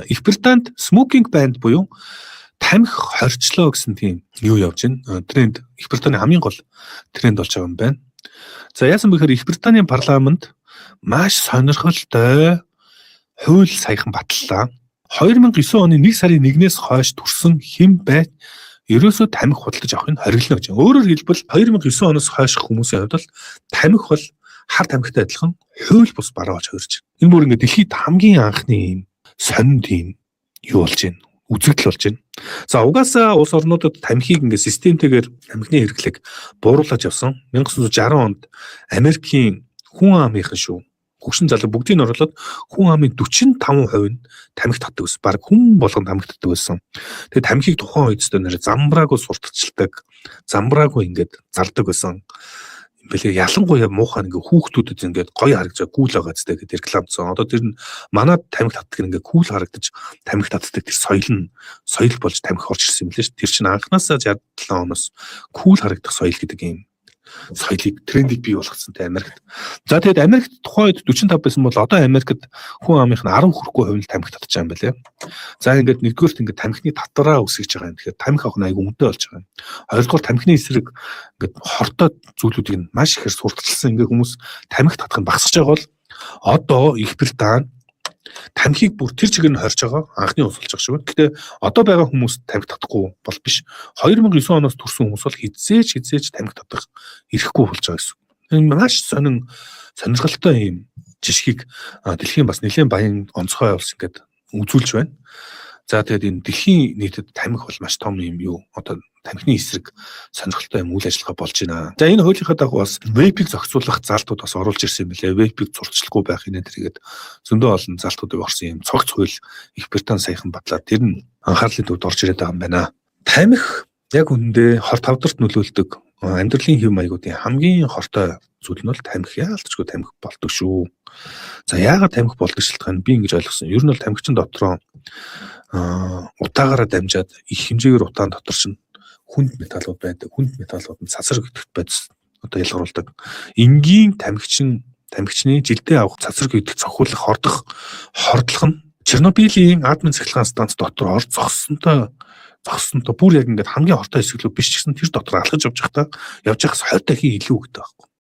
Их Британд smoking ban буюу тамхи хорчлоо гэсэн тийм юу явж байна. Тренд Их Британий хамгийн гол тренд болж байгаа юм байна. За яасан бэхээр Их Британий парламент маш сонирхолтой хууль саяхан батллаа. 2009 оны 1 сарын 1-ээс хойш төрсэн хэн байж ерөөсөө тамхи худалдаж авахыг хориглоно гэж. Өөрөөр хэлбэл 2009 оноос хойш хүмүүсийн хувьд бол тамхи бол хар тамхитай адилхан хууль бус барааж хувирч. Энэ бүр ингээд дэлхийд хамгийн анхны юм сонин тийм юу болж байна. Үзэгдэл болж байна. За угаасаа улс орнуудад тамхиг ингээд системтэйгээр тамхины хэрэглээг бууруулж явсан. 1960 онд Америкийн хүн амынхан шүү. Хөгшин залуу бүгдийг нь оруулаад хүн амын 45% нь тамхи татдаг байсан. Бараг хүн болгон тамхи татдаг байсан. Тэгээд тамхиг тухайн үед өстө нэр замбраагүй сурталчилдаг, замбраагүй ингээд зардаг байсан. Бэлээ ялангуяа муухай ингээ хүүхдүүдэд ингээд гоё харагдаж гүүл байгаа зү гэдэг рекламцсан. Одоо тэр нь манад тамхи татдаг ингээ кул харагдаж тамхи татдаг тэр соёл болж тамхи орж ирсэн юм лээ ш. Тэр чинь анханасаа 67 оноос кул харагдах соёл гэдэг юм соёлыг трендийг бий болгоцсонтэй Америкт. За тэгээд Америкт тухайн үед 45 байсан бол одоо Америкт хүн амынх нь 10 хүрэхгүй хувь нь тамхи татж байгаа юм байна лээ. За ингээд нэгдүгээрт ингээд тамхины татвараа өсгөж байгаа юм. Тэгэхээр тамхи авах нь айгүй үнэтэй болж байгаа юм. Хоёрдугаар тамхины эсрэг ингээд хортой зүйлүүдийг нь маш ихээр сурталчилсан. Ингээд хүмүүс тамхи татах нь багасж байгаа бол одоо Их Британи тамхиг бүр тэр чигээр нь хорж байгаа анхны улс болж байгаа шүү. Гэхдээ одоо байгаа хүмүүс тамхи татахгүй бол биш. 2009 оноос төрсэн хүмүүс бол хизээч тамхи татах ирэхгүй болж байгаа гэсэн. Энэ маш сонирхолтой юм жишгийг дэлхийн бас нэлээд баян онцгой улс ингээд үзүүлж байна. За тэгээд энэ дэлхийн нийтэд тамхи бол маш том юм юу. Одоо тамхины эсрэг сонирхолтой юм үйл ажиллагаа болж байна. За энэ хуулийнхаа дагуу бас вейпийг зохицуулах залтууд бас оруулж ирсэн юм билээ. Вейпийг зурчлахгүй байх энэ тэргээд зөндөө олон залтуудыг орсон юм. Цогц хууль Их Британи саяхан батлаад тэр нь анхаарлын төвд орж ирээд байгаа юм байна. Тамхи яг үндэ хор тавдарт нөлөөлдөг амьдралын хэв маягуудын хамгийн хортой зүйл нь бол тамхи. Яалтчгүй тамхи болдог шүү. За яагаад тамхи болдог шалтгаан би ингэж ойлгосон. Ер нь бол тамхичин дотроо утаагаараа дамжаад их хэмжээгээр утаан дотор чинь хүнд металлууд байдаг. Хүнд металлууд нь цацраг идэвхт байдс одоо ялгаруулдаг. Энгийн тамхичны жилдээ авах цацраг идэх цохиулах хордлого нь Чернобылийн атомын цахилгаан станц дотор орж зогссонтой бүр яг ингээд хамгийн хортой хэсэглүү биш ч гэсэн тэр дотор алхаж явж байхдаа хойтой хий илүү гэдэг байхгүй.